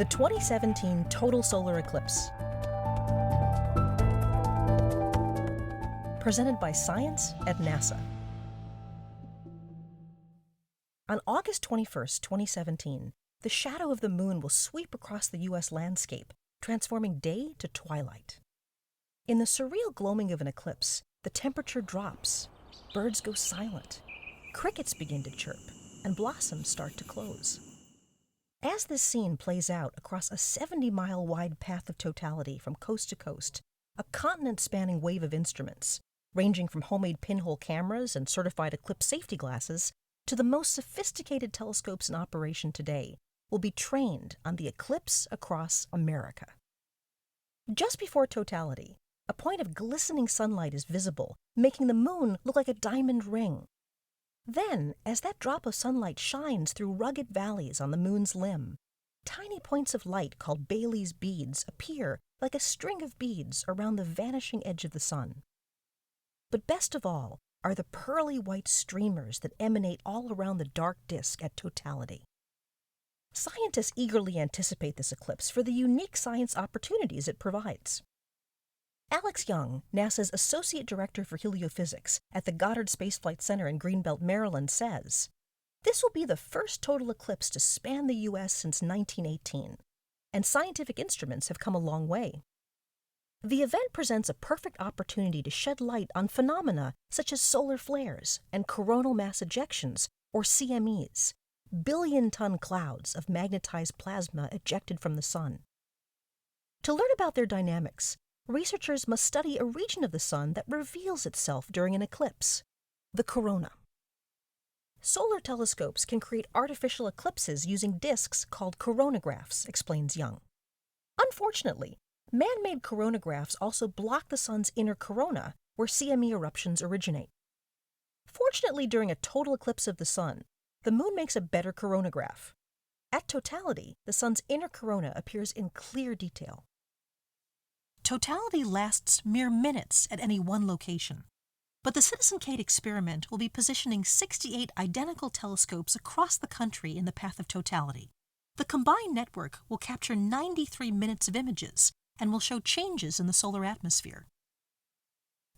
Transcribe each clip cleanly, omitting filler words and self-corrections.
The 2017 total solar eclipse. Presented by Science at NASA. On August 21, 2017, the shadow of the moon will sweep across the U.S. landscape, transforming day to twilight. In the surreal gloaming of an eclipse, the temperature drops, birds go silent, crickets begin to chirp, and blossoms start to close. As this scene plays out across a 70-mile wide path of totality from coast to coast, a continent-spanning wave of instruments, ranging from homemade pinhole cameras and certified eclipse safety glasses to the most sophisticated telescopes in operation today, will be trained on the eclipse across America. Just before totality, a point of glistening sunlight is visible, making the moon look like a diamond ring. Then, as that drop of sunlight shines through rugged valleys on the moon's limb, tiny points of light called Bailey's beads appear like a string of beads around the vanishing edge of the sun. But best of all are the pearly white streamers that emanate all around the dark disk at totality. Scientists eagerly anticipate this eclipse for the unique science opportunities it provides. Alex Young, NASA's Associate Director for Heliophysics at the Goddard Space Flight Center in Greenbelt, Maryland, says, "This will be the first total eclipse to span the U.S. since 1918, and scientific instruments have come a long way. The event presents a perfect opportunity to shed light on phenomena such as solar flares and coronal mass ejections, or CMEs, billion-ton clouds of magnetized plasma ejected from the sun. To learn about their dynamics, researchers must study a region of the sun that reveals itself during an eclipse, the corona. Solar telescopes can create artificial eclipses using disks called coronagraphs," explains Young. Unfortunately, man-made coronagraphs also block the sun's inner corona, where CME eruptions originate. Fortunately, during a total eclipse of the sun, the moon makes a better coronagraph. At totality, the sun's inner corona appears in clear detail. Totality lasts mere minutes at any one location, but the Citizen Kate experiment will be positioning 68 identical telescopes across the country in the path of totality. The combined network will capture 93 minutes of images and will show changes in the solar atmosphere.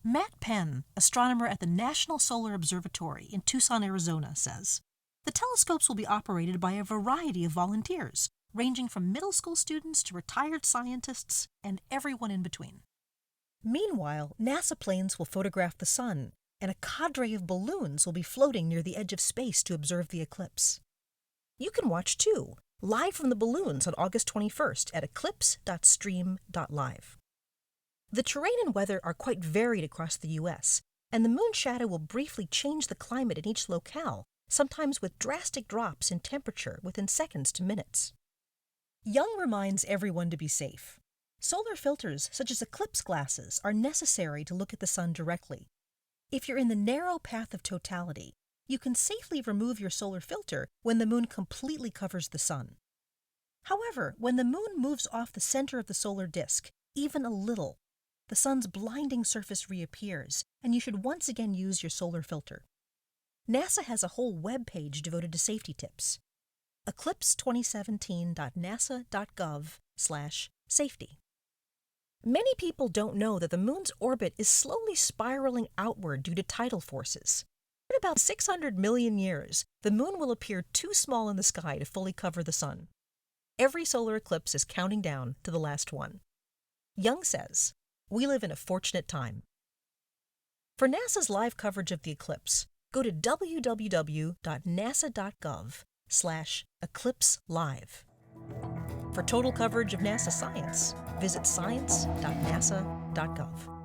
Matt Penn, astronomer at the National Solar Observatory in Tucson, Arizona, says, "The telescopes will be operated by a variety of volunteers, ranging from middle school students to retired scientists and everyone in between." Meanwhile, NASA planes will photograph the sun, and a cadre of balloons will be floating near the edge of space to observe the eclipse. You can watch too, live from the balloons on August 21st at eclipse.stream.live. The terrain and weather are quite varied across the U.S., and the moon shadow will briefly change the climate in each locale, sometimes with drastic drops in temperature within seconds to minutes. Young reminds everyone to be safe. Solar filters, such as eclipse glasses, are necessary to look at the sun directly. If you're in the narrow path of totality, you can safely remove your solar filter when the moon completely covers the sun. However, when the moon moves off the center of the solar disk, even a little, the sun's blinding surface reappears, and you should once again use your solar filter. NASA has a whole web page devoted to safety tips. eclipse2017.nasa.gov/safety. Many people don't know that the moon's orbit is slowly spiraling outward due to tidal forces. In about 600 million years, the moon will appear too small in the sky to fully cover the sun. Every solar eclipse is counting down to the last one. Young says, "We live in a fortunate time." For NASA's live coverage of the eclipse, go to www.nasa.gov/eclipse-live. For total coverage of NASA science, visit science.nasa.gov.